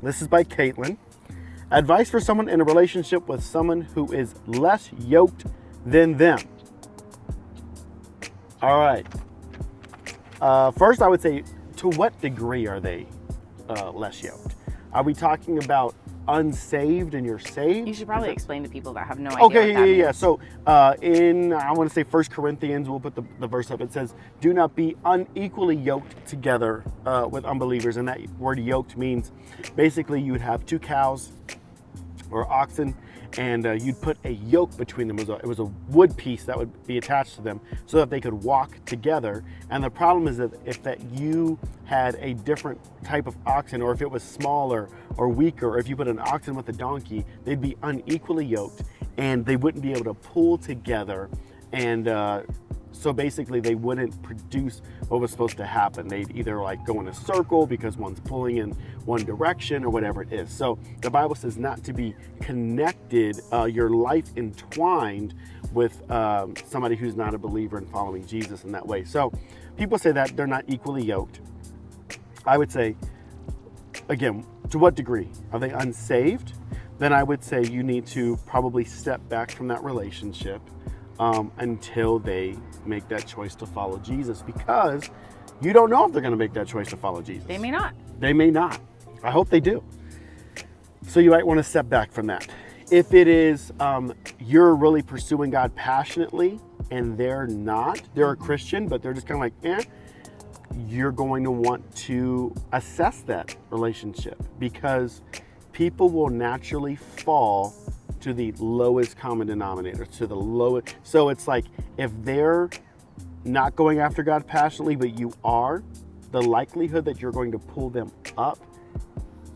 This is by Caitlin. Advice for someone in a relationship with someone who is less yoked than them. All right. First, I would say, to what degree are they less yoked? Are we talking about unsaved and you're saved? You should probably explain to people that have no idea. Okay, yeah. So in, I want to say 1 Corinthians, we'll put the verse up. It says, do not be unequally yoked together with unbelievers. And that word yoked means basically you would have two cows or oxen, and you'd put a yoke between them. It was a wood piece that would be attached to them so that they could walk together. And the problem is that if that you had a different type of oxen, or if it was smaller or weaker, or if you put an oxen with a donkey, they'd be unequally yoked and they wouldn't be able to pull together. And so basically they wouldn't produce what was supposed to happen. They'd either like go in a circle because one's pulling in one direction or whatever it is. So the Bible says not to be connected, your life entwined with somebody who's not a believer and following Jesus in that way. So people say that they're not equally yoked. I would say, again, to what degree? Are they unsaved? Then I would say you need to probably step back from that relationship until they make that choice to follow Jesus, because you don't know if they're going to make that choice to follow Jesus. They may not. They may not. I hope they do. So you might want to step back from that. If it is you're really pursuing God passionately and they're not, they're a Christian, but they're just kind of like, you're going to want to assess that relationship, because people will naturally fall to the lowest common denominator, to the lowest. So it's like, if they're not going after God passionately, but you are, the likelihood that you're going to pull them up,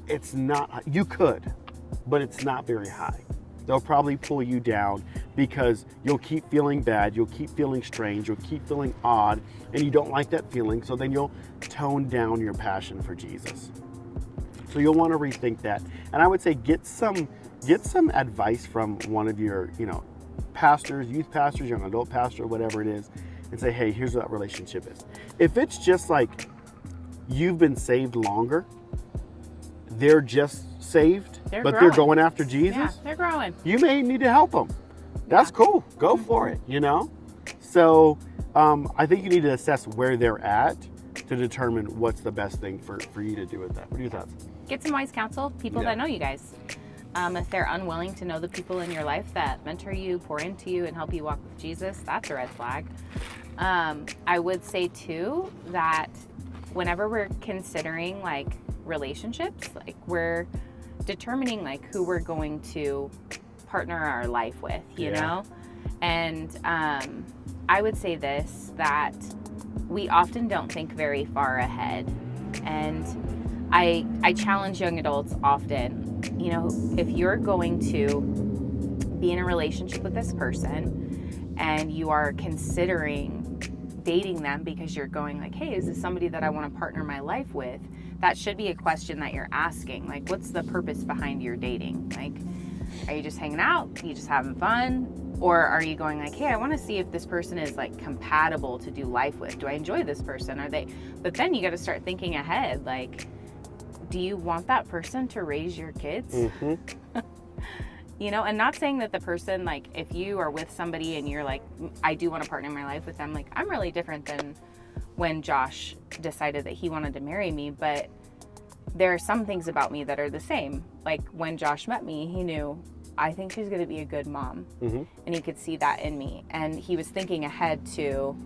it's not, you could, but it's not very high. They'll probably pull you down because you'll keep feeling bad, you'll keep feeling strange, you'll keep feeling odd, and you don't like that feeling, so then you'll tone down your passion for Jesus. So you'll want to rethink that. And I would say get some advice from one of your, pastors, youth pastors, young adult pastor, whatever it is, and say, hey, here's what that relationship is. If it's just like you've been saved longer, they're just saved, but they're going after Jesus. Yeah, they're growing. You may need to help them. That's cool. Go for it, So I think you need to assess where they're at to determine what's the best thing for you to do with that. What are your thoughts? Get some wise counsel, people that know you guys. If they're unwilling to know the people in your life that mentor you, pour into you, and help you walk with Jesus, that's a red flag. I would say too that whenever we're considering like relationships, like we're determining like who we're going to partner our life with, you know? And I would say this, that we often don't think very far ahead. And I challenge young adults often, if you're going to be in a relationship with this person and you are considering dating them because you're going like, hey, is this somebody that I want to partner my life with? That should be a question that you're asking. Like, what's the purpose behind your dating? Like, are you just hanging out? Are you just having fun? Or are you going like, hey, I want to see if this person is like compatible to do life with. Do I enjoy this person? But then you got to start thinking ahead. Like, do you want that person to raise your kids? Mm-hmm. And not saying that the person, like, if you are with somebody and you're like, I do want to partner my life with them, like, I'm really different than when Josh decided that he wanted to marry me, but there are some things about me that are the same. Like, when Josh met me, he knew, I think she's going to be a good mom. Mm-hmm. And he could see that in me. And he was thinking ahead to,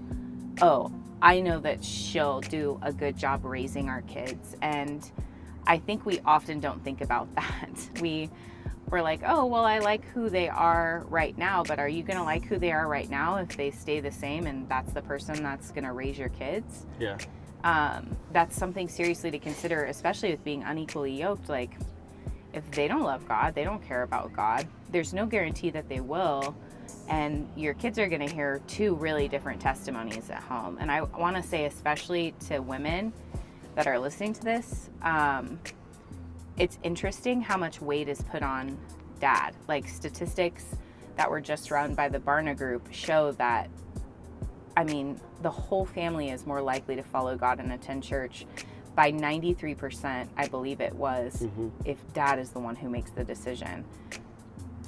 I know that she'll do a good job raising our kids. And I think we often don't think about that. We're like, I like who they are right now, but are you going to like who they are right now if they stay the same and that's the person that's going to raise your kids? Yeah. That's something seriously to consider, especially with being unequally yoked. Like, if they don't love God, they don't care about God, there's no guarantee that they will. And your kids are going to hear two really different testimonies at home. And I want to say, especially to women that are listening to this, it's interesting how much weight is put on dad. Like, statistics that were just run by the Barna Group show that, the whole family is more likely to follow God and attend church by 93%, I believe it was, if dad is the one who makes the decision.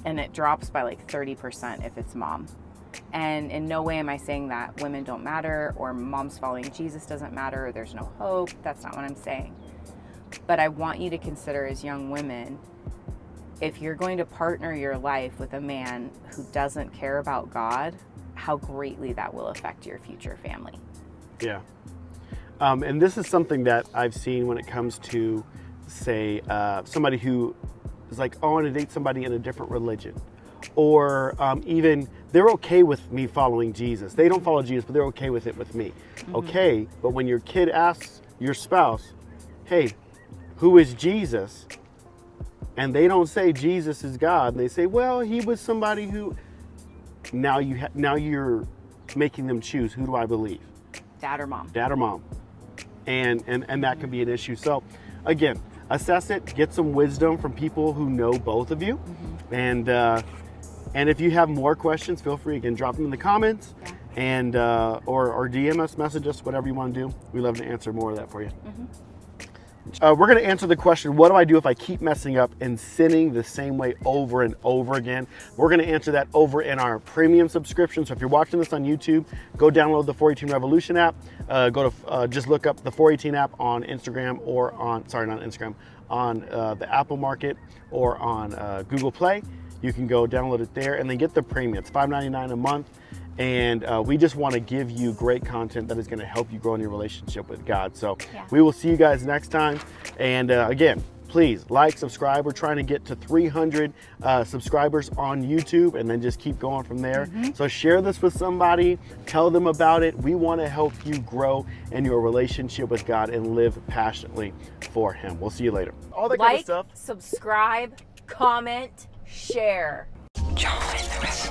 And it drops by like 30% if it's mom. And in no way am I saying that women don't matter or moms following Jesus doesn't matter or there's no hope. That's not what I'm saying. But I want you to consider as young women, if you're going to partner your life with a man who doesn't care about God, how greatly that will affect your future family. Yeah. And this is something that I've seen when it comes to, say, somebody who is like, oh, I want to date somebody in a different religion. Or even they're okay with me following Jesus. They don't follow Jesus, but they're okay with it with me. Okay, but when your kid asks your spouse, hey, who is Jesus? And they don't say Jesus is God. And they say, well, he was somebody who... Now you're making them choose, who do I believe? Dad or mom. Dad or mom. And that can be an issue. So again, assess it, get some wisdom from people who know both of you. And if you have more questions, feel free, again, drop them in the comments. And or DM us, message us, whatever you want to do. We love to answer more of that for you. We're going to answer the question, what do I do if I keep messing up and sinning the same way over and over again? We're going to answer that over in our premium subscription. So if you're watching this on YouTube, go download the 418 Revolution app. Just look up the 418 app on Instagram or on, sorry, not Instagram, on the Apple Market or on Google Play. You can go download it there and then get the premium. It's $5.99 a month. And we just want to give you great content that is going to help you grow in your relationship with God. So we will see you guys next time. And again, please like, subscribe. We're trying to get to 300 subscribers on YouTube and then just keep going from there. So share this with somebody, tell them about it. We want to help you grow in your relationship with God and live passionately for Him. We'll see you later. All that kind of stuff. Subscribe, comment, share. Join the revolution.